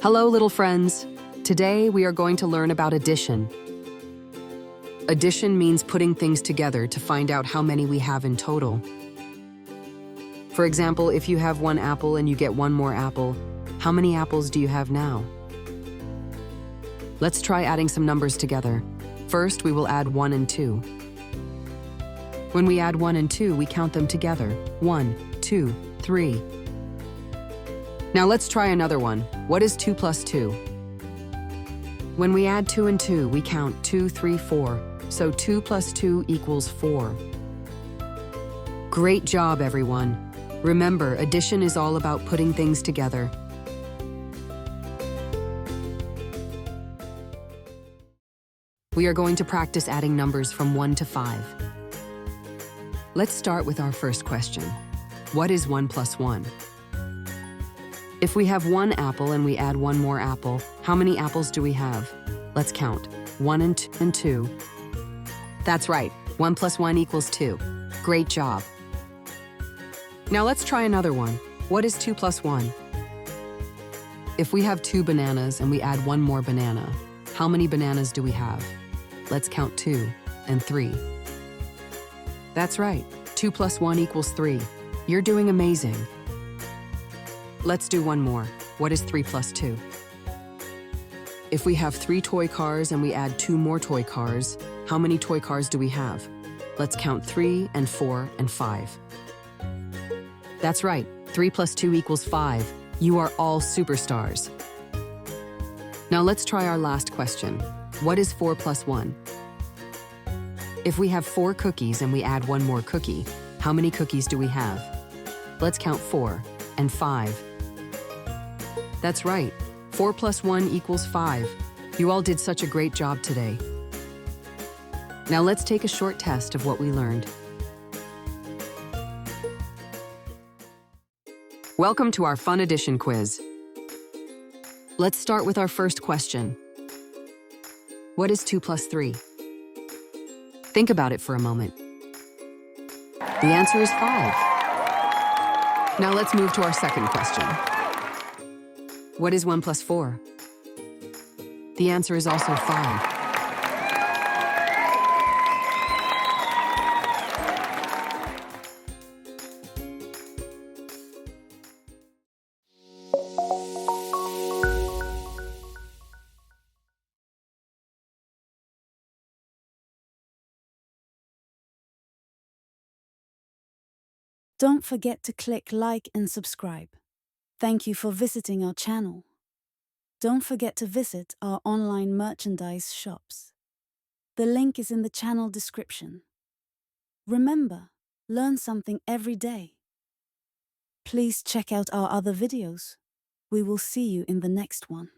Hello, little friends. Today we are going to learn about addition. Addition means putting things together to find out how many we have in total. For example, if you have one apple and you get one more apple, how many apples do you have now? Let's try adding some numbers together. First, we will add 1 and 2. When we add 1 and 2, we count them together. 1, 2, 3. Now let's try another one. What is 2 plus 2? When we add 2 and 2, we count 2, 3, 4. So 2 plus 2 equals 4. Great job, everyone. Remember, addition is all about putting things together. We are going to practice adding numbers from 1 to 5. Let's start with our first question. What is 1 plus 1? If we have one apple and we add one more apple, how many apples do we have? Let's count. 1 and 2. That's right. 1 plus 1 equals 2. Great job. Now let's try another one. What is 2 plus 1? If we have 2 bananas and we add one more banana, how many bananas do we have? Let's count 2 and 3. That's right. 2 plus 1 equals 3. You're doing amazing. Let's do one more. What is 3 plus 2? If we have 3 toy cars and we add 2 more toy cars, how many toy cars do we have? Let's count 3 and 4 and 5. That's right. 3 plus 2 equals 5. You are all superstars. Now let's try our last question. What is 4 plus 1? If we have 4 cookies and we add one more cookie, how many cookies do we have? Let's count 4 and 5. That's right. 4 plus 1 equals 5. You all did such a great job today. Now let's take a short test of what we learned. Welcome to our fun addition quiz. Let's start with our first question. What is 2 plus 3? Think about it for a moment. The answer is 5. Now let's move to our second question. What is 1 plus 4? The answer is also 5. Don't forget to click like and subscribe. Thank you for visiting our channel. Don't forget to visit our online merchandise shops. The link is in the channel description. Remember, learn something every day. Please check out our other videos. We will see you in the next one.